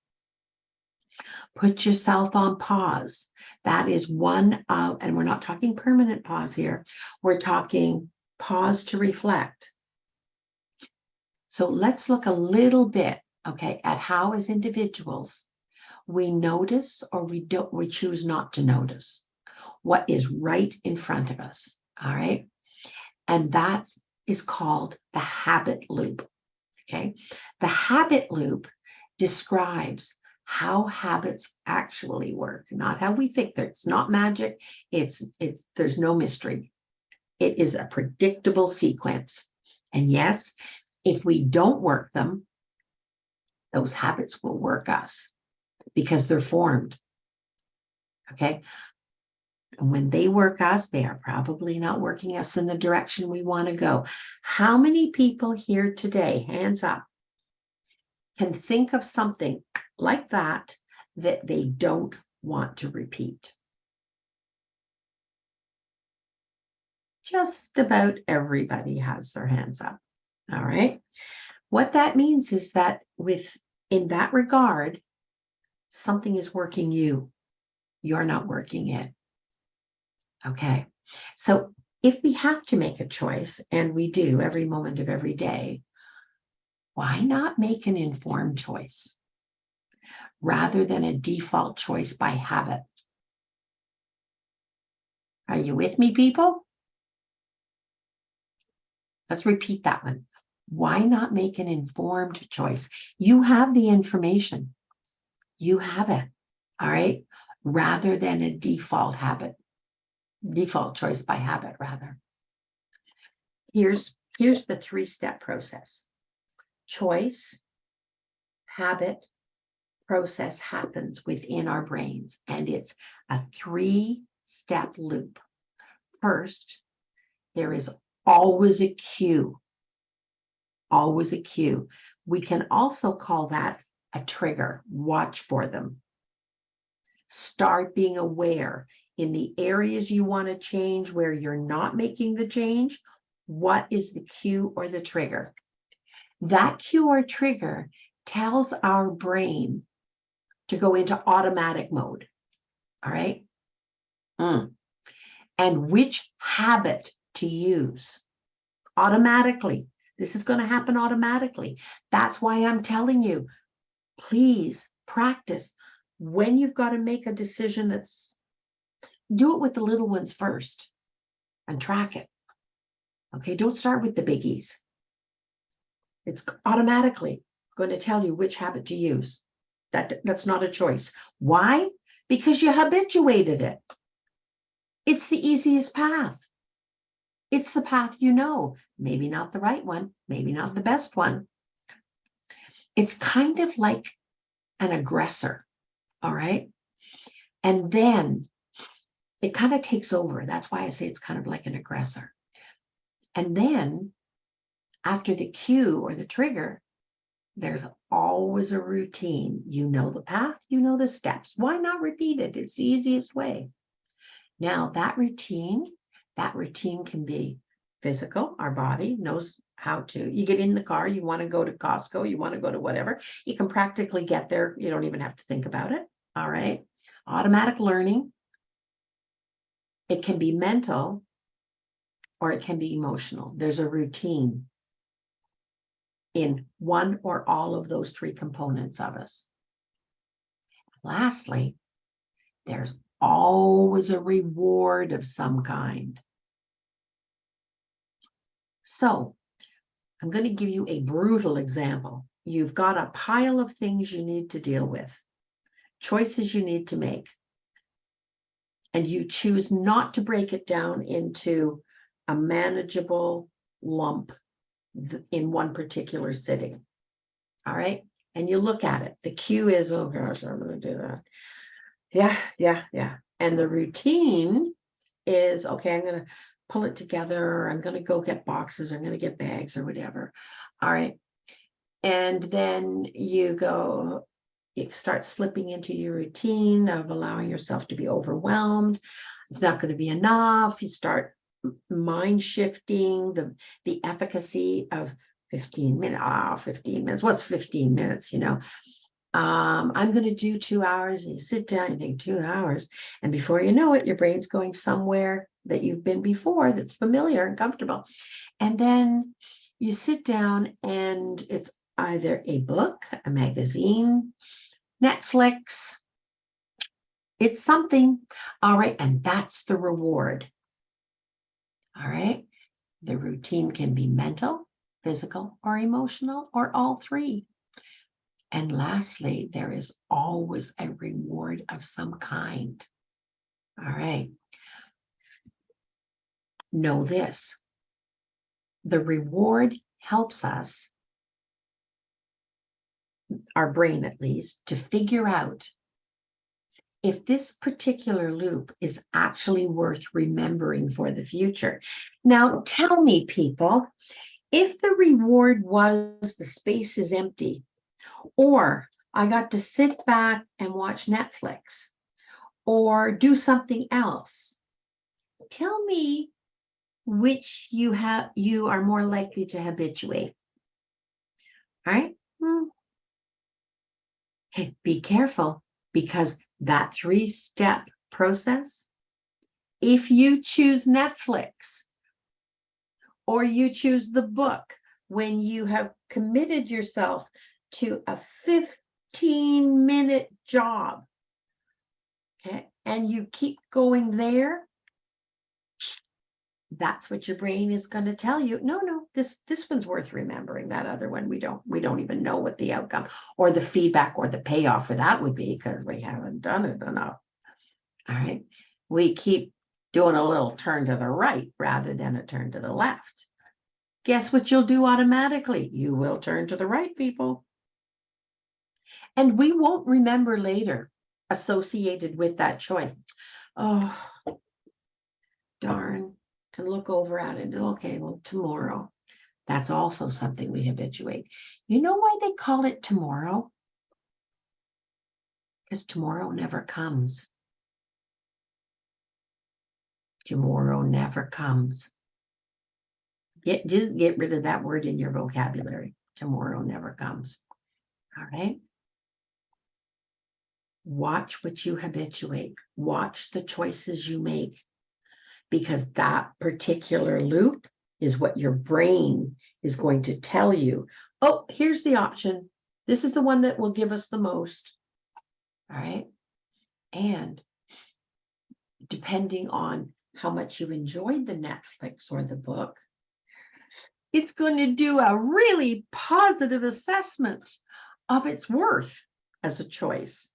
A: Put yourself on pause. That is one of, and we're not talking permanent pause here. We're talking pause to reflect. So let's look a little bit, okay, at how as individuals we notice or we choose not to notice what is right in front of us. All right. And that is called the habit loop. Okay. The habit loop describes how habits actually work, not how we think. It's not magic. There's no mystery. It is a predictable sequence. And yes, if we don't work them, those habits will work us because they're formed. Okay. And when they work us, they are probably not working us in the direction we want to go. How many people here today, hands up, can think of something like that they don't want to repeat? Just about everybody has their hands up. All right. What that means is that in that regard, something is working you. You're not working it. Okay. So if we have to make a choice, and we do every moment of every day, why not make an informed choice rather than a default choice by habit? Are you with me, people? Let's repeat that one. Why not make an informed choice? You have the information. You have it. All right. Rather than a default choice by habit, rather. Here's the 3-step process. Choice, habit, process happens within our brains, and it's a 3-step loop. First, there is always a cue. Always a cue. We can also call that a trigger. Watch for them. Start being aware in the areas you want to change where you're not making the change. What is the cue or the trigger? That cue or trigger tells our brain to go into automatic mode. All right. And which habit to use automatically. This is going to happen automatically. That's why I'm telling you, please practice. When you've got to make a decision, do it with the little ones first and track it. Okay, don't start with the biggies. It's automatically going to tell you which habit to use. That's not a choice. Why? Because you habituated it. It's the easiest path. It's the path you know, maybe not the right one, maybe not the best one. It's kind of like an aggressor, all right? And then it kind of takes over. That's why I say it's kind of like an aggressor. And then after the cue or the trigger, there's always a routine. You know the path, you know the steps. Why not repeat it? It's the easiest way. Now that routine can be physical. Our body knows how to. You get in the car, you want to go to Costco, you want to go to whatever. You can practically get there. You don't even have to think about it. All right. Automatic learning. It can be mental or it can be emotional. There's a routine in one or all of those three components of us. Lastly, there's always a reward of some kind. So I'm going to give you a brutal example. You've got a pile of things you need to deal with, choices you need to make, and you choose not to break it down into a manageable lump in one particular sitting. All right. And you look at it. The cue is, oh gosh, I'm going to do that. Yeah. And the routine is, okay, I'm going to pull it together, or I'm going to go get boxes, or I'm going to get bags or whatever. All right. And then you start slipping into your routine of allowing yourself to be overwhelmed. It's not going to be enough. You start mind shifting the efficacy of 15 minutes. 15 minutes. What's 15 minutes? I'm going to do 2 hours, and you sit down, you think 2 hours, and before you know it, your brain's going somewhere that you've been before that's familiar and comfortable. And then you sit down and it's either a book, a magazine, Netflix, it's something. All right. And that's the reward. All right. The routine can be mental, physical, or emotional, or all three. And lastly, there is always a reward of some kind. All right. Know this. The reward helps us, our brain at least, to figure out if this particular loop is actually worth remembering for the future. Now, tell me, people, if the reward was the space is empty, or I got to sit back and watch Netflix, or do something else, tell me which you are more likely to habituate. All right? Okay, be careful, because that 3-step process, if you choose Netflix or you choose the book when you have committed yourself to a 15-minute job, okay, and you keep going there, that's what your brain is going to tell you. No, this one's worth remembering. That other one, we don't even know what the outcome or the feedback or the payoff for that would be, because we haven't done it enough. All right. We keep doing a little turn to the right rather than a turn to the left. Guess what you'll do automatically? You will turn to the right, people. And we won't remember later associated with that choice. Oh, darn. And look over at it. Okay, well, tomorrow. That's also something we habituate. You know why they call it tomorrow? Because tomorrow never comes. Tomorrow never comes. Just get rid of that word in your vocabulary. Tomorrow never comes. All right. Watch what you habituate. Watch the choices you make, because that particular loop is what your brain is going to tell you. Oh, here's the option. This is the one that will give us the most. All right. And depending on how much you enjoyed the Netflix or the book, it's going to do a really positive assessment of its worth as a choice.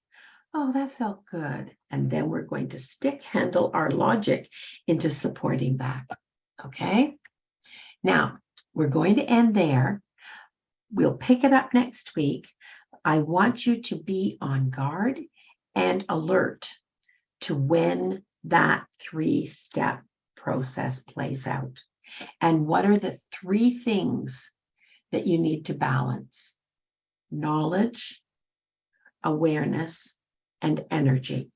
A: Oh, that felt good. And then we're going to stick handle our logic into supporting that. Okay. Now, we're going to end there. We'll pick it up next week. I want you to be on guard and alert to when that 3-step process plays out. And what are the 3 things that you need to balance? Knowledge, awareness, and energy.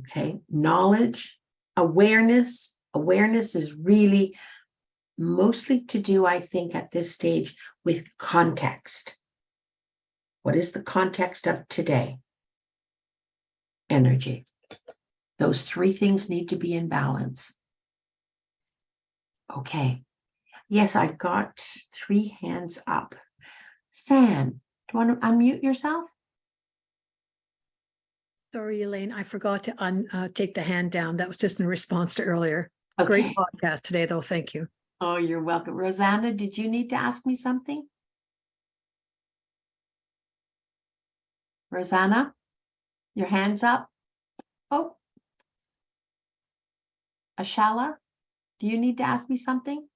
A: Okay, knowledge, awareness. Awareness is really mostly to do, I think, at this stage with context. What is the context of today? Energy. Those 3 things need to be in balance. Okay. Yes, I've got 3 hands up. San, do you want to unmute yourself?
D: Sorry, Elaine, I forgot to take the hand down. That was just in response to earlier. Great
A: Okay.
D: podcast today, though. Thank you.
A: Oh, you're welcome. Rosanna, did you need to ask me something? Rosanna, your hand's up. Oh. Ashala, do you need to ask me something?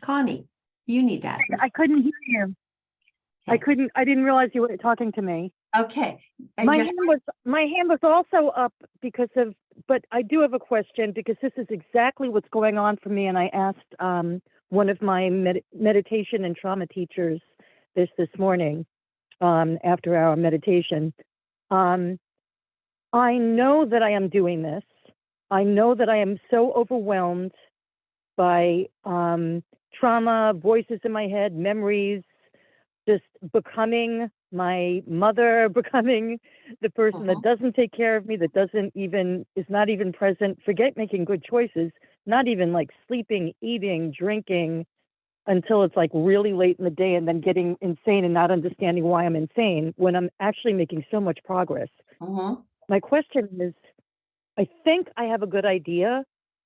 A: Connie, you need to ask me.
C: I couldn't hear you.
A: Okay.
C: I didn't realize you were talking to me.
A: Okay. And
C: My
A: your-
C: hand was also up because of, but I do have a question because this is exactly what's going on for me. And I asked one of my meditation and trauma teachers this morning after our meditation. I know that I am doing this. I know that I am so overwhelmed by trauma, voices in my head, memories, just becoming my mother, becoming the person that doesn't take care of me, that is not even present, forget making good choices, not even like sleeping, eating, drinking until it's like really late in the day and then getting insane and not understanding why I'm insane when I'm actually making so much progress. My question is, I think I have a good idea.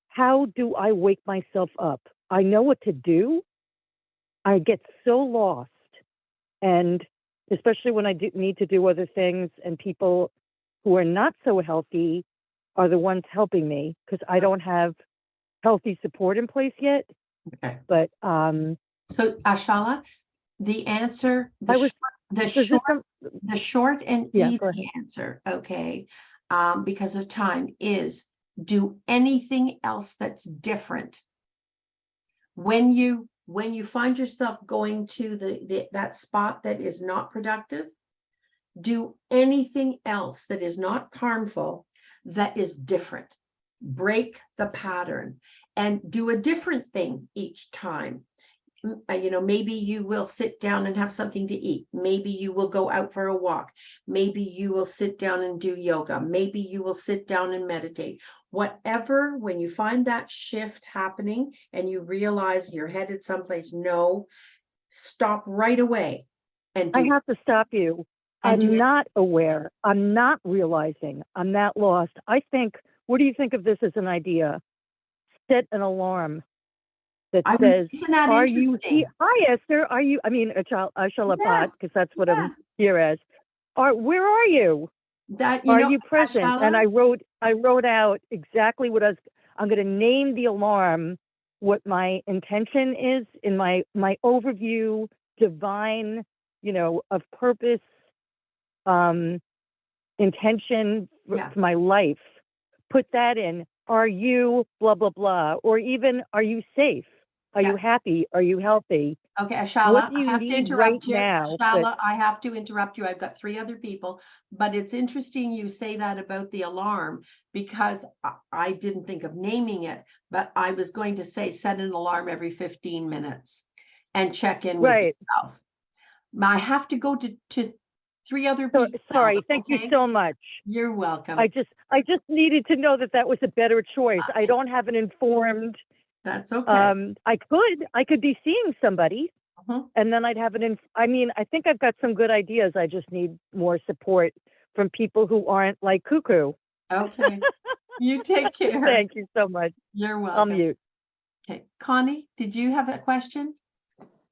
C: How do I wake myself up? I know what to do. I get so lost. And especially when I need to do other things and people who are not so healthy are the ones helping me because I don't have healthy support in place yet.
A: Okay.
C: But
A: so Ashala, the answer, the short and easy answer, okay, because of time, is do anything else that's different. When you find yourself going to that spot that is not productive, do anything else that is not harmful, that is different. Break the pattern and do a different thing each time. Maybe you will sit down and have something to eat. Maybe you will go out for a walk. Maybe you will sit down and do yoga. Maybe you will sit down and meditate. Whatever, when you find that shift happening and you realize you're headed someplace, no, stop right away. And
C: I have to stop you. I'm not aware. I'm not realizing. I'm not lost. I think, what do you think of this as an idea? Set an alarm that says, are you here? Hi, Esther. Are you, I mean, Ashalapat, because that's what I'm here as. Where are you? Are you present? Ashala? And I wrote out exactly what I'm going to name the alarm, what my intention is in my overview, divine, of purpose, intention for my life. Put that in. Are you blah, blah, blah? Or even, are you safe? Are you happy? Are you healthy?
A: Okay, Ashala,
C: I have to interrupt you.
A: Ashala, I have to interrupt you. I've got 3 other people, but it's interesting you say that about the alarm because I didn't think of naming it, but I was going to say set an alarm every 15 minutes and check in with yourself. I have to go to 3 other people.
C: Sorry, thank you so much.
A: You're welcome.
C: I just needed to know that was a better choice. I don't have an informed.
A: That's okay.
C: I could be seeing somebody and then I'd have I think I've got some good ideas. I just need more support from people who aren't like cuckoo.
A: Okay. You take care.
C: Thank you so much.
A: You're welcome.
C: I'll mute.
A: Okay. Connie, did you have a question?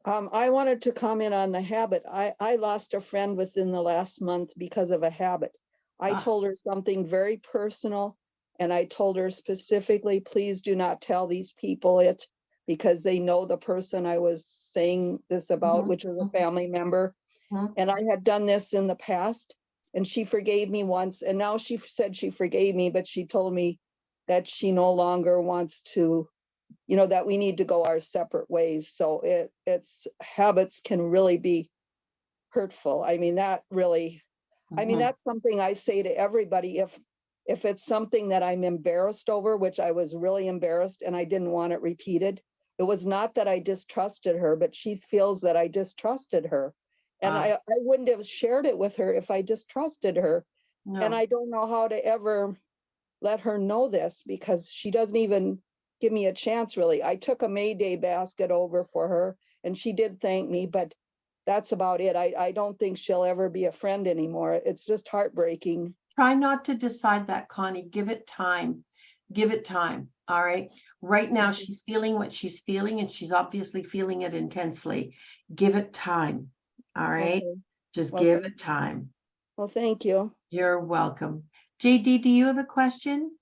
E: I wanted to comment on the habit. I lost a friend within the last month because of a habit. I
A: Ah.
E: told her something very personal. And I told her specifically, please do not tell these people it because they know the person I was saying this about,
A: Mhm,
E: which was a
A: mhm.
E: family member.
A: Mhm.
E: And I had done this in the past and she forgave me once. And now she said she forgave me, but she told me that she no longer wants to, that we need to go our separate ways. So it's habits can really be hurtful. I mean, that really,
A: Mhm.
E: that's something I say to everybody. If it's something that I'm embarrassed over, which I was really embarrassed and I didn't want it repeated, it was not that I distrusted her, but she feels that I distrusted her. And
A: Ah.
E: I wouldn't have shared it with her if I distrusted her. And
A: No,
E: I don't know how to ever let her know this because she doesn't even give me a chance, really. I took a Mayday basket over for her and she did thank me, but that's about it. I don't think she'll ever be a friend anymore. It's just heartbreaking.
A: try not to decide that, Connie. Give it time. Give it time. All right. Right now,
E: Okay.
A: she's feeling what she's feeling, and she's obviously feeling it intensely. Give it time. All right.
E: Okay.
A: Just
E: Well,
A: give it time.
E: well, thank you.
A: You're welcome. JD, do you have a question?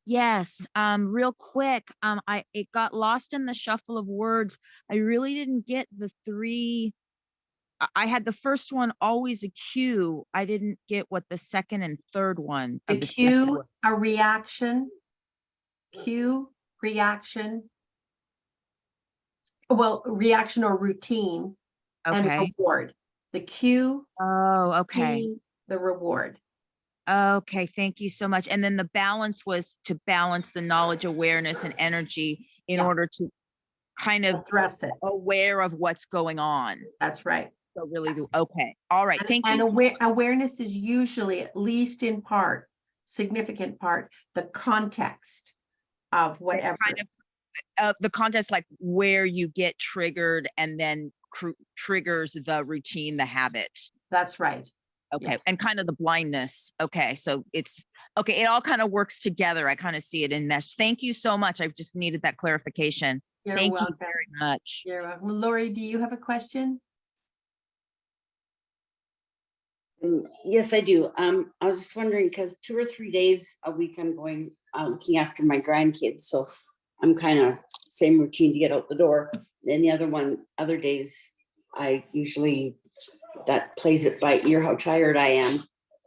F: Yes, real quick, it got lost in the shuffle of words. I really didn't get the three. I had the first one always a Q. I didn't get what the second and third one
A: A
F: of the steps
A: cue,
F: were.
A: a reaction, cue, reaction. Well, reaction or routine and
F: Okay.
A: reward. The cue,
F: Oh, okay.
A: routine, the reward.
F: Okay, thank you so much. And then the balance was to balance the knowledge, awareness, and energy in
A: Yeah.
F: order to kind of
A: Address it.
F: aware of what's going on.
A: That's right.
F: So really, okay. All right. Thank
A: And
F: you.
A: awareness is usually, at least in part, significant part, the context of whatever.
F: Kind of the context, like where you get triggered and then triggers the routine, the habit.
A: That's right.
F: Okay.
A: Yes.
F: And kind of the blindness. Okay. So it's okay. It all kind of works together. I kind of see it in mesh. Thank you so much. I just needed that clarification.
A: You're
F: Thank
A: welcome.
F: you very much.
A: You're welcome. Lori, do you have a question?
B: Yes, I do. I was just wondering, because 2 or 3 days a week I'm going looking after my grandkids. So I'm kind of same routine to get out the door. Then the other days, I usually that plays it by ear how tired I am,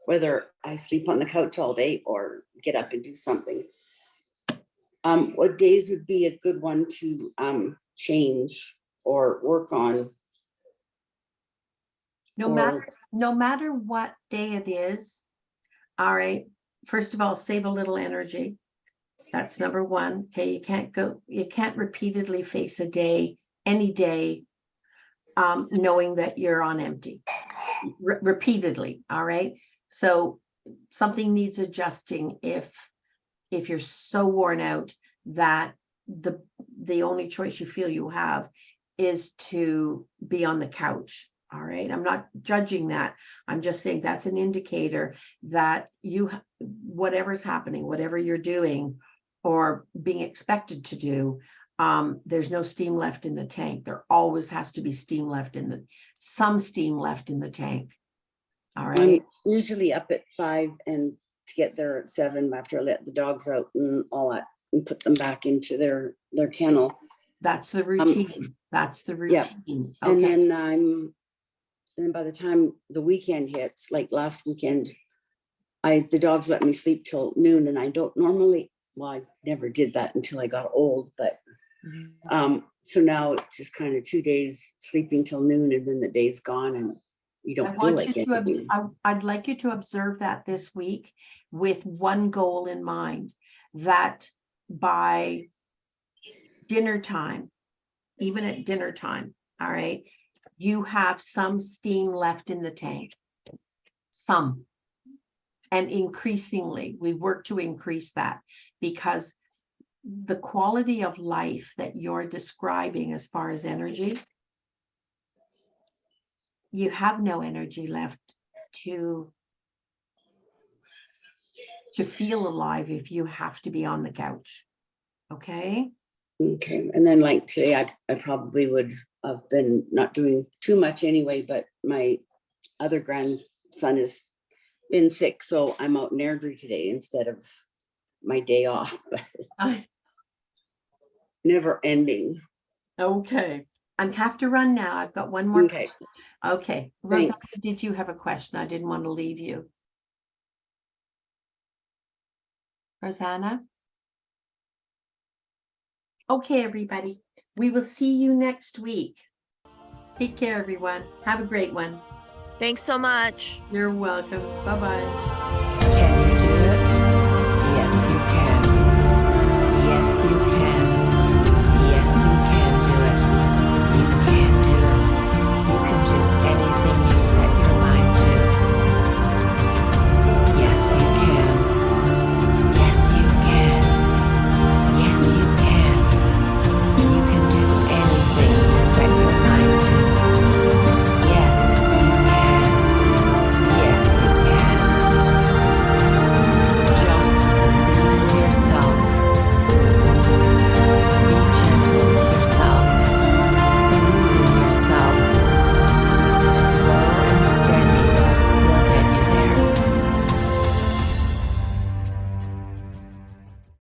B: whether I sleep on the couch all day or get up and do something. What days would be a good one to change or work on?
A: No
B: Or-
A: matter what day it is, all right, first of all, save a little energy. That's number one. Okay, you can't repeatedly face a day, any day, knowing that you're on empty repeatedly. All right. So something needs adjusting if you're so worn out that the only choice you feel you have is to be on the couch. All right. I'm not judging that. I'm just saying that's an indicator that whatever's happening, whatever you're doing or being expected to do, there's no steam left in the tank. There always has to be some steam left in the tank. All right.
B: I'm usually up at 5 and to get there at 7 after I let the dogs out and all that and put them back into their kennel.
A: That's the routine. That's the
B: yeah.
A: routine.
B: And
A: Okay.
B: then by the time the weekend hits, like last weekend, the dogs let me sleep till noon, and I don't normally, well, I never did that until I got old, but so now it's just kind of 2 days sleeping till noon, and then the day's gone, and you don't feel like anything.
A: I'd like you to observe that this week with one goal in mind, that by dinner time, even at dinner time, all right, you have some steam left in the tank. Some. And increasingly, we work to increase that, because the quality of life that you're describing as far as energy, you have no energy left to feel alive if you have to be on the couch. Okay.
B: Okay. And then like today, I probably would have been not doing too much anyway, but my other grandson son has been sick, so I'm out in Airdrie today instead of my day off, but
A: I-
B: never ending.
A: Okay, I have to run now. I've got one more.
B: Okay,
A: question. Okay, Rosanna,
B: thanks.
A: did you have a question? I didn't want to leave you. Rosanna? Okay, everybody, we will see you next week. Take care, everyone. Have a great one.
G: Thanks so much.
A: You're welcome. Bye-bye.